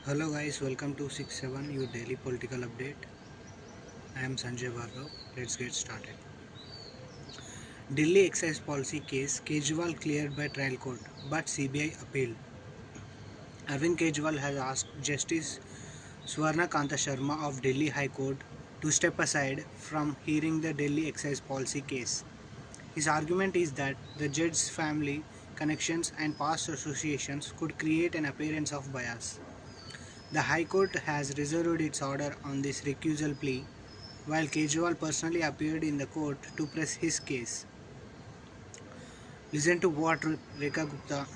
Hello guys, welcome to 67 your daily political update. I am Sanjay Bhargav. Let's get started. Delhi Excise Policy Case, Kejriwal cleared by trial court, but CBI appealed. Arvind Kejriwal has asked Justice Swarna Kanta Sharma of Delhi High Court to step aside from hearing the Delhi Excise Policy case. His argument is that the judge's family connections and past associations could create an appearance of bias. The High Court has reserved its order on this recusal plea, while Kejriwal personally appeared in the court to press his case. Listen to what Rekha Gupta.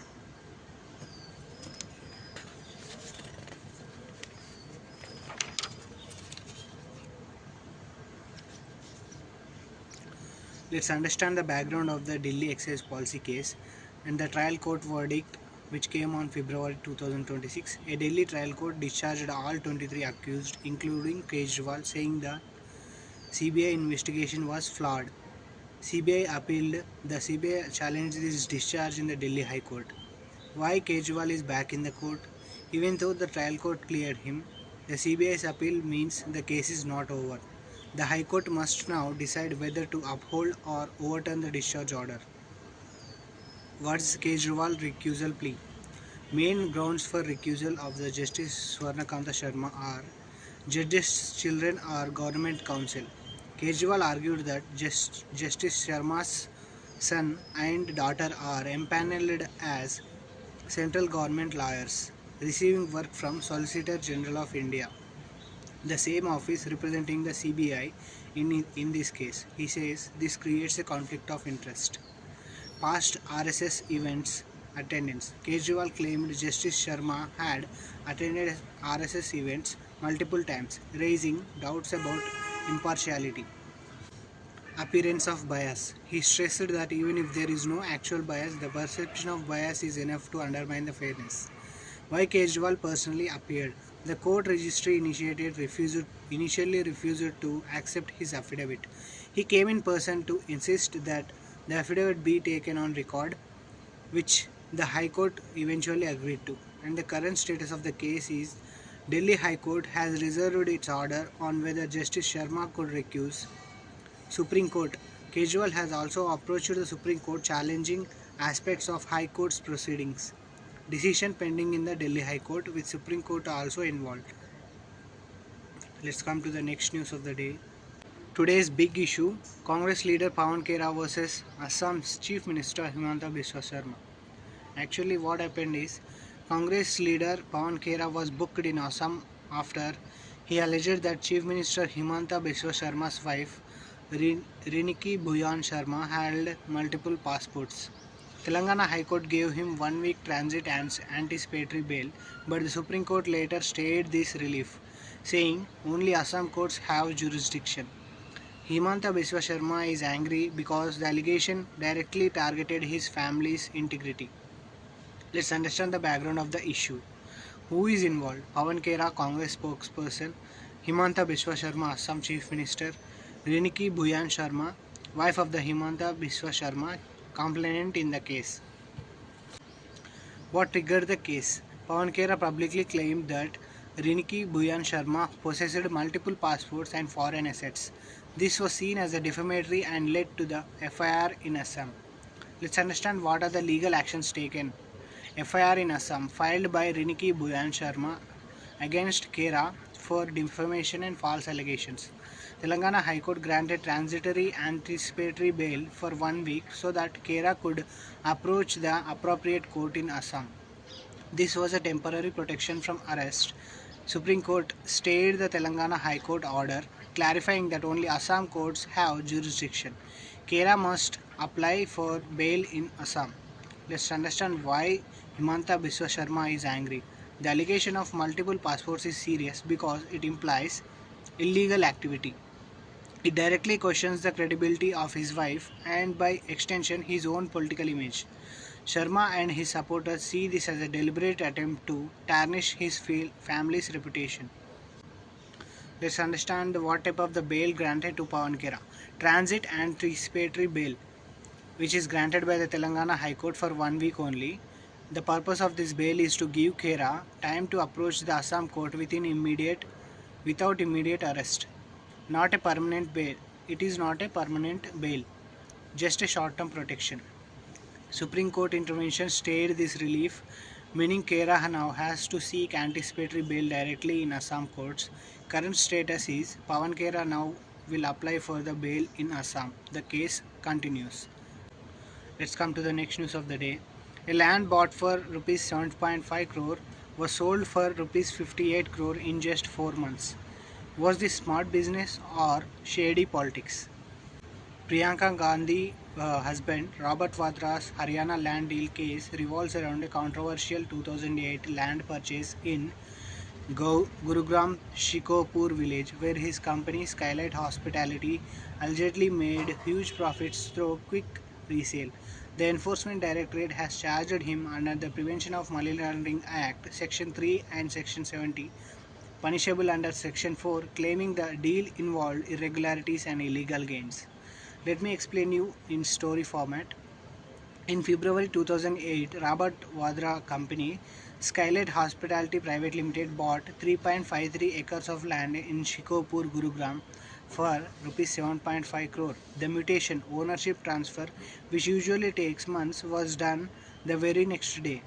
Let's understand the background of the Delhi Excise Policy case and the trial court verdict which came on February 2026. A Delhi trial court discharged all 23 accused, including Kejriwal, saying the CBI investigation was flawed. CBI appealed. The CBI challenged this discharge in the Delhi High Court. Why Kejriwal is back in the court? Even though the trial court cleared him, the CBI's appeal means the case is not over. The High Court must now decide whether to uphold or overturn the discharge order. What's Kejriwal recusal plea? Main grounds for recusal of the Justice Swarna Kanta Sharma are judges' children or government counsel. Kejriwal argued that Justice Sharma's son and daughter are empaneled as central government lawyers, receiving work from Solicitor General of India, the same office representing the CBI in this case. He says this creates a conflict of interest. Past RSS events attendance. Kejriwal claimed Justice Sharma had attended RSS events multiple times, raising doubts about impartiality. Appearance of bias. He stressed that even if there is no actual bias, the perception of bias is enough to undermine the fairness. Why Kejriwal personally appeared. The court registry initially refused to accept his affidavit. He came in person to insist that the affidavit be taken on record, which the High Court eventually agreed to. And the current status of the case is Delhi High Court has reserved its order on whether Justice Sharma could recuse. Supreme Court. Kejriwal has also approached the Supreme Court challenging aspects of High Court's proceedings. Decision pending in the Delhi High Court with Supreme Court also involved. Let's come to the next news of the day. Today's big issue, Congress leader Pawan Khera versus Assam's Chief Minister Himanta Biswa Sarma. Actually what happened is, Congress leader Pawan Khera was booked in Assam after he alleged that Chief Minister Himanta Biswa Sarma's wife Riniki Bhuyan Sharma held multiple passports. Telangana High Court gave him 1 week transit and anticipatory bail, but the Supreme Court later stayed this relief, saying only Assam courts have jurisdiction. Himanta Biswa Sarma is angry because the allegation directly targeted his family's integrity. Let's understand the background of the issue. Who is involved? Pawan Khera, Congress spokesperson; Himanta Biswa Sarma, Assam Chief Minister; Riniki Bhuyan Sharma, wife of the Himanta Biswa Sarma, complainant in the case. What triggered the case? Pawan Khera publicly claimed that Riniki Bhuyan Sharma possessed multiple passports and foreign assets. This was seen as a defamatory and led to the FIR in Assam. Let's understand what are the legal actions taken. FIR in Assam filed by Riniki Bhuyan Sharma against Khera for defamation and false allegations. Telangana High Court granted transitory anticipatory bail for 1 week so that Khera could approach the appropriate court in Assam. This was a temporary protection from arrest. Supreme Court stayed the Telangana High Court order, clarifying that only Assam courts have jurisdiction. Khera must apply for bail in Assam. Let's understand why Himanta Biswa Sarma is angry. The allegation of multiple passports is serious because it implies illegal activity. It directly questions the credibility of his wife and by extension his own political image. Sharma and his supporters see this as a deliberate attempt to tarnish his family's reputation. Let's understand what type of the bail granted to Pawan Khera. Transit anticipatory bail, which is granted by the Telangana High Court for 1 week only. The purpose of this bail is to give Khera time to approach the Assam court without immediate arrest. Not a permanent bail. It is not a permanent bail, just a short-term protection. Supreme Court intervention stayed this relief, meaning Khera now has to seek anticipatory bail directly in Assam courts. Current status is Pawan Khera now will apply for the bail in Assam. The case continues. Let's come to the next news of the day. A land bought for rupees 7.5 crore was sold for rupees 58 crore in just 4 months. Was this smart business or shady politics? Priyanka Gandhi husband Robert Vadra's Haryana land deal case revolves around a controversial 2008 land purchase in Gurugram Shikopur village, where his company Skylight Hospitality allegedly made huge profits through quick resale. The Enforcement Directorate has charged him under the Prevention of Money Laundering Act, Section 3 and Section 70, punishable under Section 4, claiming the deal involved irregularities and illegal gains. Let me explain you in story format. In February 2008, Robert Vadra Company, Skylight Hospitality Private Limited bought 3.53 acres of land in Shikopur, Gurugram for rupees 7.5 crore. The mutation ownership transfer, which usually takes months, was done the very next day.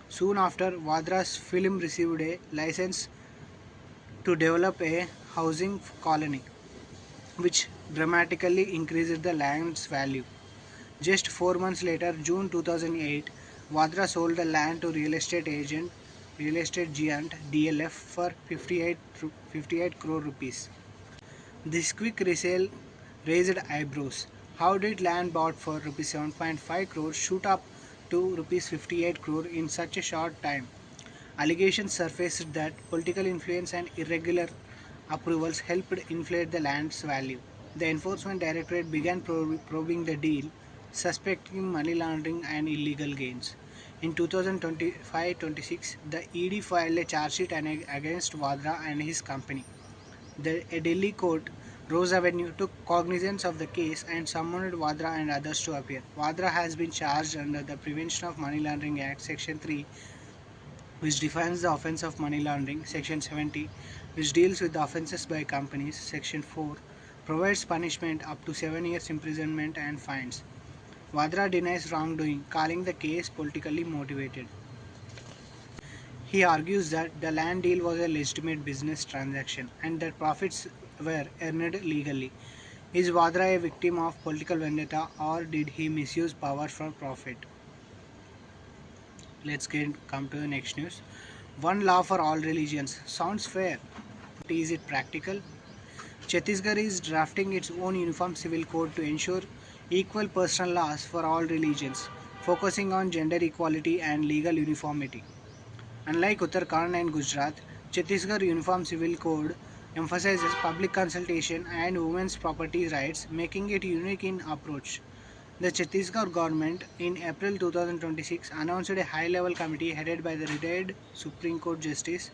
Soon after, Vadra's film received a license to develop a housing colony, which dramatically increased the land's value. Just 4 months later, June 2008, Vadra sold the land to real estate giant DLF for 58 crore rupees. This quick resale raised eyebrows. How did land bought for rupees 7.5 crore shoot up to rupees 58 crore in such a short time? Allegations surfaced that political influence and irregular approvals helped inflate the land's value. The Enforcement Directorate began probing the deal, suspecting money laundering and illegal gains. In 2025-26, the ED filed a charge sheet against Vadra and his company. A Delhi court, Rose Avenue, took cognizance of the case and summoned Vadra and others to appear. Vadra has been charged under the Prevention of Money Laundering Act, Section 3, which defines the offence of money laundering, Section 70, which deals with the offences by companies, Section 4, provides punishment up to 7 years imprisonment and fines. Vadra denies wrongdoing, calling the case politically motivated. He argues that the land deal was a legitimate business transaction and that profits were earned legally. Is Vadra a victim of political vendetta or did he misuse power for profit? Let's come to the next news. One law for all religions sounds fair. But is it practical? Chhattisgarh is drafting its own uniform civil code to ensure equal personal laws for all religions, focusing on gender equality and legal uniformity. Unlike Uttarakhand and Gujarat, Chhattisgarh Uniform Civil Code emphasizes public consultation and women's property rights, making it unique in approach. The Chhattisgarh government in April 2026 announced a high-level committee headed by the retired Supreme Court Justice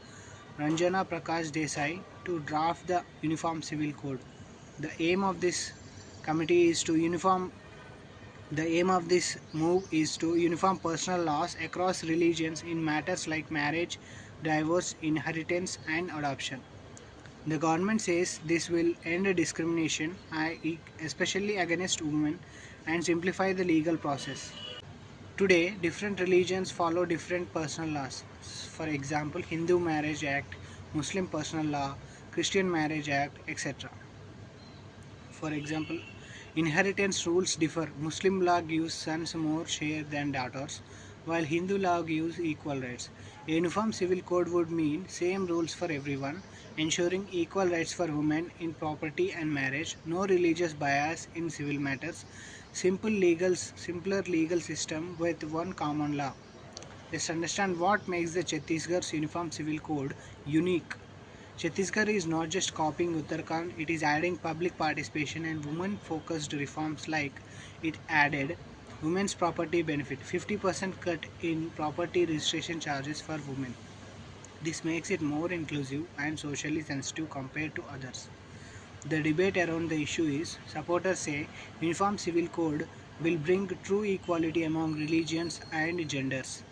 Ranjana Prakash Desai to draft the Uniform Civil Code. The aim of this committee is to the aim of this move is to uniform personal laws across religions in matters like marriage, divorce, inheritance, and adoption. The government says this will end discrimination, especially against women, and simplify the legal process. Today, different religions follow different personal laws. For example, Hindu Marriage Act, Muslim Personal Law, Christian Marriage Act, etc. For example, inheritance rules differ. Muslim law gives sons more share than daughters, while Hindu law gives equal rights. A uniform civil code would mean same rules for everyone, ensuring equal rights for women in property and marriage, no religious bias in civil matters, simpler legal system with one common law. Let's understand what makes the Chhattisgarh's Uniform Civil Code unique. Chhattisgarh is not just copying Uttarakhand, it is adding public participation and women-focused reforms like it added women's property benefit, 50% cut in property registration charges for women. This makes it more inclusive and socially sensitive compared to others. The debate around the issue is, supporters say Uniform Civil Code will bring true equality among religions and genders.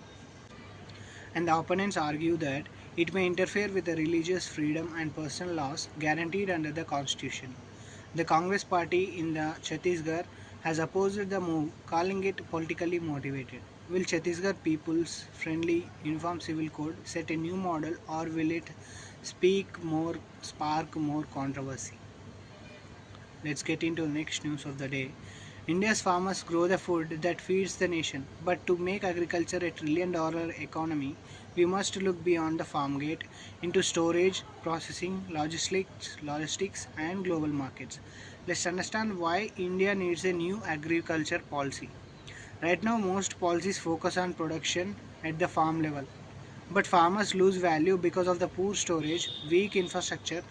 and the opponents argue that it may interfere with the religious freedom and personal laws guaranteed under the constitution. The Congress party in the Chhattisgarh has opposed the move, calling it politically motivated. Will Chhattisgarh People's Friendly Uniform Civil Code set a new model, or will it spark more controversy? Let's get into the next news of the day. India's farmers grow the food that feeds the nation, but to make agriculture a trillion-dollar economy, we must look beyond the farm gate into storage, processing, logistics, and global markets. Let's understand why India needs a new agriculture policy. Right now, most policies focus on production at the farm level, but farmers lose value because of the poor storage, weak infrastructure,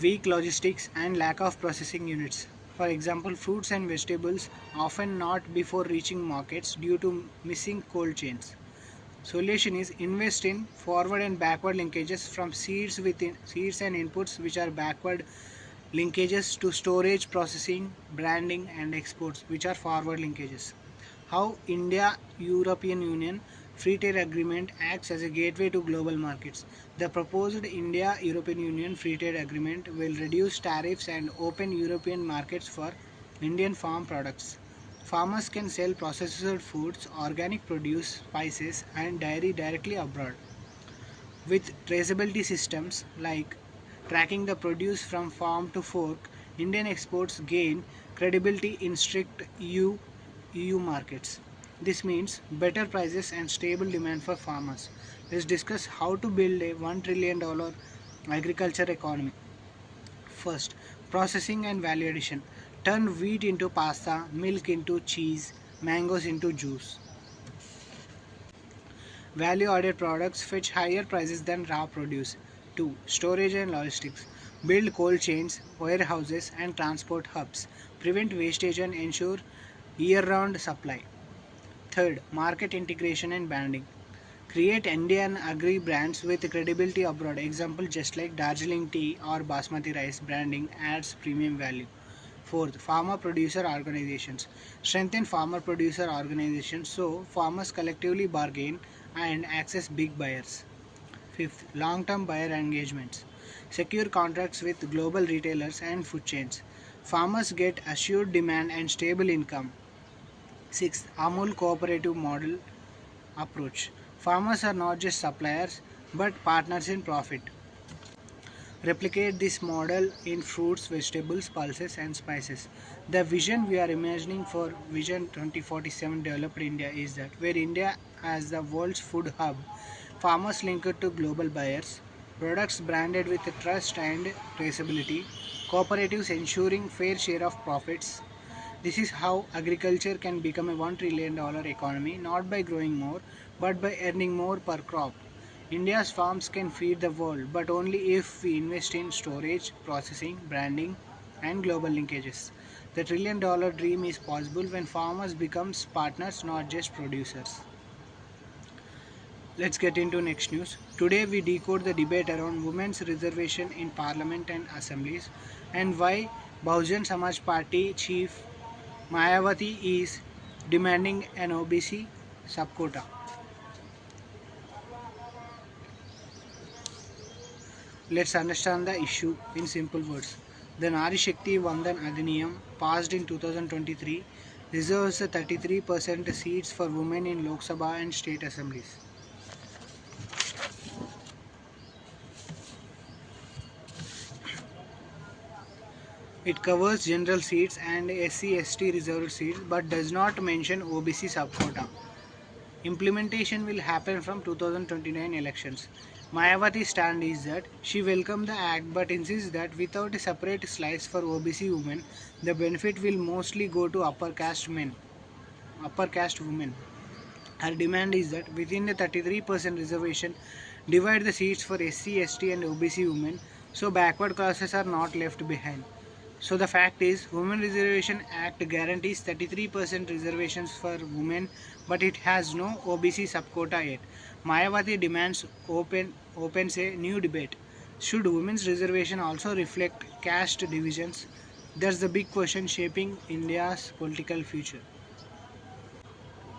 weak logistics, and lack of processing units. For example, fruits and vegetables often not before reaching markets due to missing cold chains. Solution is invest in forward and backward linkages from seeds and inputs, which are backward linkages, to storage, processing, branding, and exports, which are forward linkages. How India European Union Free Trade Agreement acts as a gateway to global markets. The proposed India European Union Free Trade Agreement will reduce tariffs and open European markets for Indian farm products. Farmers can sell processed foods, organic produce, spices, and dairy directly abroad. With traceability systems like tracking the produce from farm to fork, Indian exports gain credibility in strict EU markets. This means better prices and stable demand for farmers. Let's discuss how to build a $1 trillion agriculture economy. First, processing and value addition. Turn wheat into pasta, milk into cheese, mangoes into juice. Value-added products fetch higher prices than raw produce. 2. Storage and logistics. Build cold chains, warehouses, and transport hubs. Prevent wastage and ensure year-round supply. Third, market integration and branding. Create Indian agri brands with credibility abroad. Example, just like Darjeeling tea or basmati rice, branding adds premium value. Fourth, farmer producer organizations. Strengthen farmer producer organizations so farmers collectively bargain and access big buyers. Fifth, long term buyer engagements. Secure contracts with global retailers and food chains. Farmers get assured demand and stable income. Sixth, Amul cooperative model approach. Farmers are not just suppliers but partners in profit. Replicate this model in fruits, vegetables, pulses, and spices. The vision we are imagining for Vision 2047 Developed India is that where India as the world's food hub, farmers linked to global buyers, products branded with trust and traceability, cooperatives ensuring fair share of profits. This is how agriculture can become a $1 trillion economy, not by growing more, but by earning more per crop. India's farms can feed the world, but only if we invest in storage, processing, branding, and global linkages. The $1 trillion dream is possible when farmers become partners, not just producers. Let's get into next news. Today we decode the debate around women's reservation in parliament and assemblies, and why Bahujan Samaj Party chief Mayawati is demanding an OBC sub-quota. Let's understand the issue in simple words. The Nari Shakti Vandan Adhiniyam, passed in 2023, reserves 33% seats for women in Lok Sabha and state assemblies. It covers general seats and SC/ST reserved seats but does not mention OBC sub-quota. Implementation will happen from 2029 elections. Mayawati's stand is that she welcomed the act but insists that without a separate slice for OBC women, the benefit will mostly go to upper caste women. Her demand is that within the 33% reservation, divide the seats for SC/ST and OBC women so backward classes are not left behind. So the fact is, Women Reservation Act guarantees 33% reservations for women, but it has no OBC subquota yet. Mayawati demands opens a new debate. Should women's reservation also reflect caste divisions? That's the big question shaping India's political future.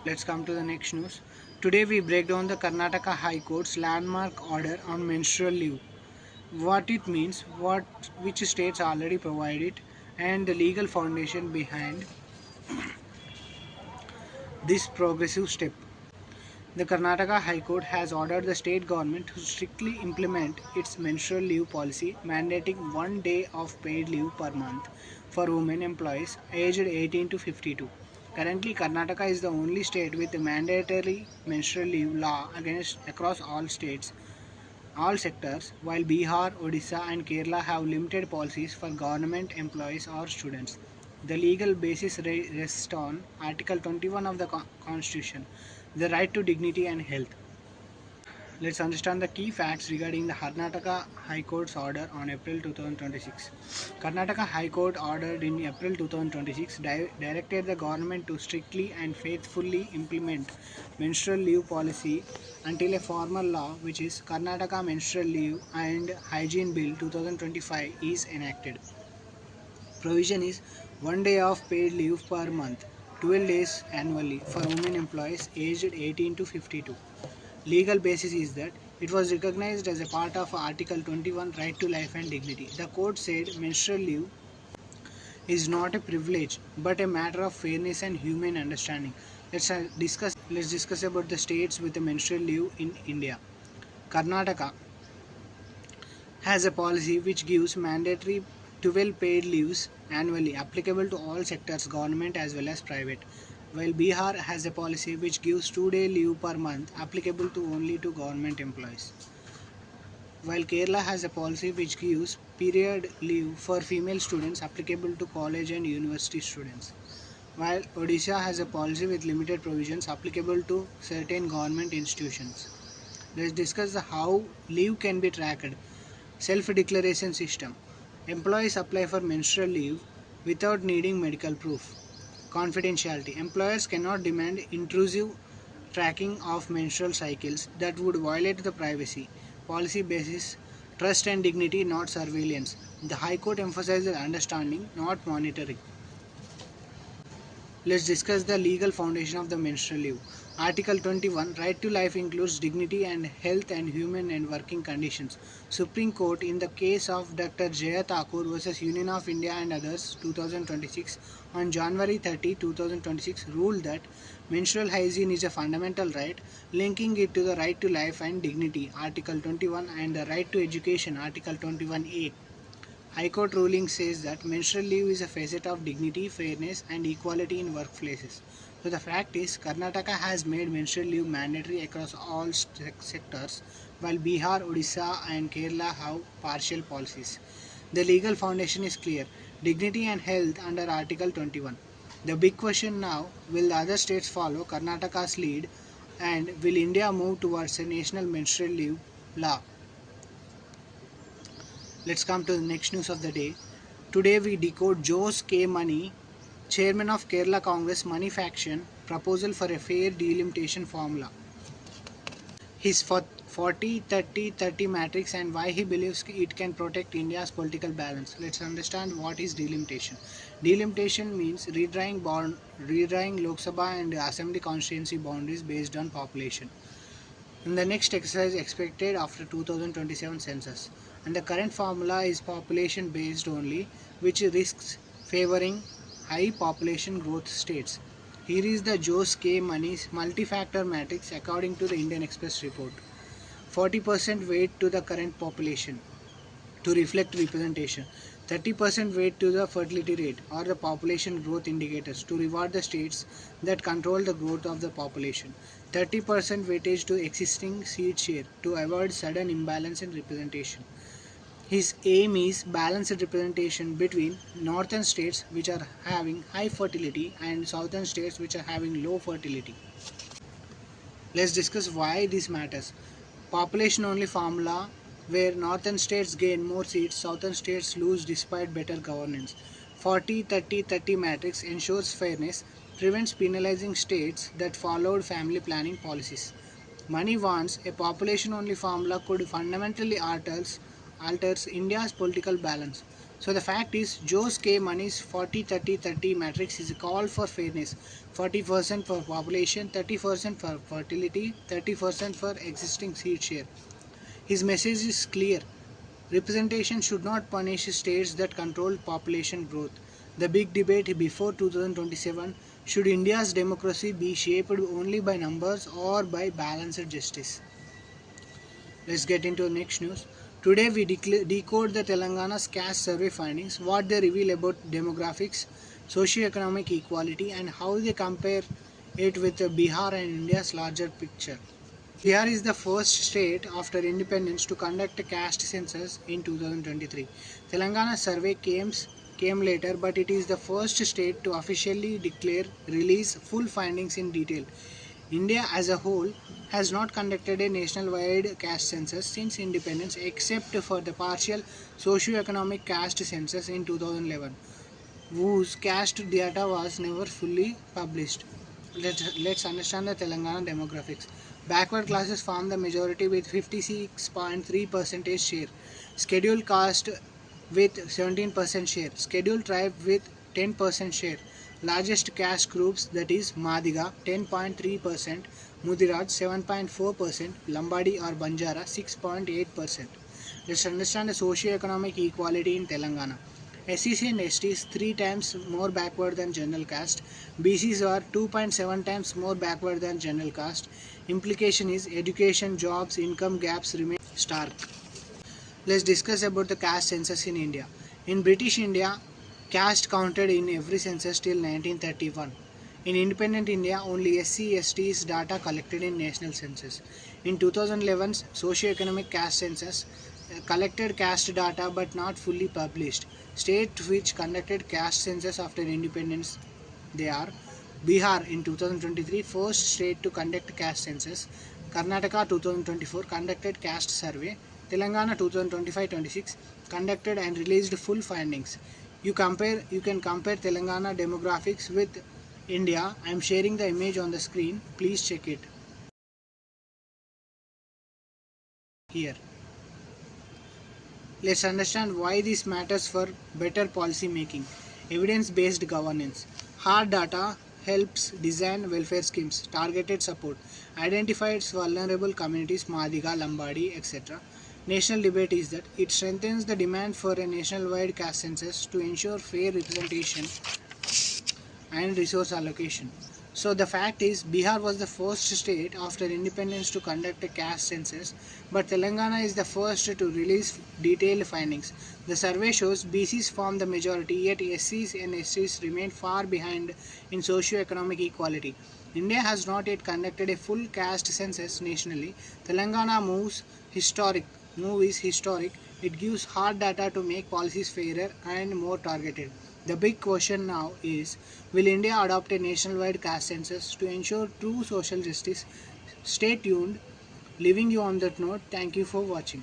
Let's come to the next news. Today we break down the Karnataka High Court's landmark order on menstrual leave, what it means, which states already provide it, and the legal foundation behind this progressive step. The Karnataka High Court has ordered the state government to strictly implement its menstrual leave policy, mandating 1 day of paid leave per month for women employees aged 18 to 52. Currently, Karnataka is the only state with a mandatory menstrual leave law across all sectors, while Bihar, Odisha, and Kerala have limited policies for government employees or students. The legal basis rests on Article 21 of the Constitution, the right to dignity and health. Let's understand the key facts regarding the Karnataka High Court's order on April 2026. Karnataka High Court ordered in April 2026 directed the government to strictly and faithfully implement menstrual leave policy until a formal law, which is Karnataka Menstrual Leave and Hygiene Bill 2025, is enacted. Provision is 1 day of paid leave per month, 12 days annually for women employees aged 18 to 52. Legal basis is that it was recognized as a part of Article 21 Right to Life and Dignity. The court said menstrual leave is not a privilege but a matter of fairness and human understanding. Let's discuss about the states with the menstrual leave in India. Karnataka has a policy which gives mandatory 12 paid leaves annually applicable to all sectors, government as well as private, while Bihar has a policy which gives 2 day leave per month applicable to only to government employees, while Kerala has a policy which gives period leave for female students applicable to college and university students, while Odisha has a policy with limited provisions applicable to certain government institutions. Let's discuss how leave can be tracked. Self-declaration system. Employees apply for menstrual leave without needing medical proof. Confidentiality. Employers cannot demand intrusive tracking of menstrual cycles that would violate the privacy. Policy basis. Trust and dignity, not surveillance. The High Court emphasizes understanding, not monitoring. Let's discuss the legal foundation of the menstrual leave. Article 21 Right to life includes dignity and health and human and working conditions. Supreme Court in the case of Dr. Jaya Thakur vs. Union of India and others 2026 on January 30, 2026 ruled that menstrual hygiene is a fundamental right, linking it to the right to life and dignity Article 21 and the right to education Article 21A. High Court ruling says that menstrual leave is a facet of dignity, fairness, and equality in workplaces. So the fact is, Karnataka has made menstrual leave mandatory across all sectors, while Bihar, Odisha, and Kerala have partial policies. The legal foundation is clear: dignity and health under Article 21. The big question now: will the other states follow Karnataka's lead, and will India move towards a national menstrual leave law? Let's come to the next news of the day. Today we decode Jose K. Money, chairman of Kerala Congress Money Faction, proposal for a fair delimitation formula. His 40-30-30 matrix and why he believes it can protect India's political balance. Let's understand what is delimitation. Delimitation means redrawing Lok Sabha and Assembly constituency boundaries based on population. And the next exercise expected after 2027 census. And the current formula is population based only, which risks favoring high population growth states. Here is the Jose K. Money's multi-factor matrix according to the Indian Express report. 40% weight to the current population to reflect representation. 30% weight to the fertility rate or the population growth indicators to reward the states that control the growth of the population. 30% weightage to existing seat share to avoid sudden imbalance in representation. His aim is balanced representation between northern states which are having high fertility and southern states which are having low fertility. Let's discuss why this matters. Population only formula where northern states gain more seats, southern states lose despite better governance. 40-30-30 matrix ensures fairness, prevents penalizing states that followed family planning policies. Money warns a population only formula could fundamentally alters India's political balance. So the fact is, Joe's K Money's 40-30-30 matrix is a call for fairness. 40% for population, 30% for fertility, 30% for existing seat share. His message is clear. Representation should not punish states that control population growth. The big debate before 2027: should India's democracy be shaped only by numbers or by balanced justice? Let's get into the next news. Today we decode the Telangana's caste survey findings, what they reveal about demographics, socio-economic equality, and how they compare it with Bihar and India's larger picture. Bihar is the first state after independence to conduct a caste census in 2023. Telangana survey came later, but it is the first state to officially release full findings in detail. India as a whole has not conducted a nationwide caste census since independence except for the partial socio-economic caste census in 2011, whose caste data was never fully published. Let's understand the Telangana demographics. Backward classes form the majority with 56.3% share. Scheduled caste with 17% share. Scheduled tribe with 10% share. Largest caste groups, that is Madiga 10.3%, Mudiraj 7.4%, Lambadi or Banjara 6.8%. Let's understand the socio-economic equality in Telangana. SEC and STs 3 times more backward than general caste. BCs are 2.7 times more backward than general caste. Implication is education, jobs, income gaps remain stark. Let's discuss about the caste census in India. In British India, caste counted in every census till 1931. In independent India, only SC/ST's data collected in national census. In 2011's socio-economic caste census collected caste data but not fully published. States which conducted caste census after independence, they are Bihar in 2023, first state to conduct caste census. Karnataka 2024 conducted caste survey. Telangana 2025-26 conducted and released full findings. You can compare Telangana demographics with India. I am sharing the image on the screen. Please check it here. Let's understand why this matters for better policy making. Evidence-based governance. Hard data helps design welfare schemes, targeted support, identifies vulnerable communities, Madiga, Lambadi, etc. National debate is that it strengthens the demand for a nationwide caste census to ensure fair representation and resource allocation. So the fact is, Bihar was the first state after independence to conduct a caste census, but Telangana is the first to release detailed findings. The survey shows BCs form the majority, yet SCs and STs remain far behind in socio-economic equality. India has not yet conducted a full caste census nationally. Telangana move is historic. It gives hard data to make policies fairer and more targeted. The big question now is, will India adopt a nationwide caste census to ensure true social justice? Stay tuned. Leaving you on that note, thank you for watching.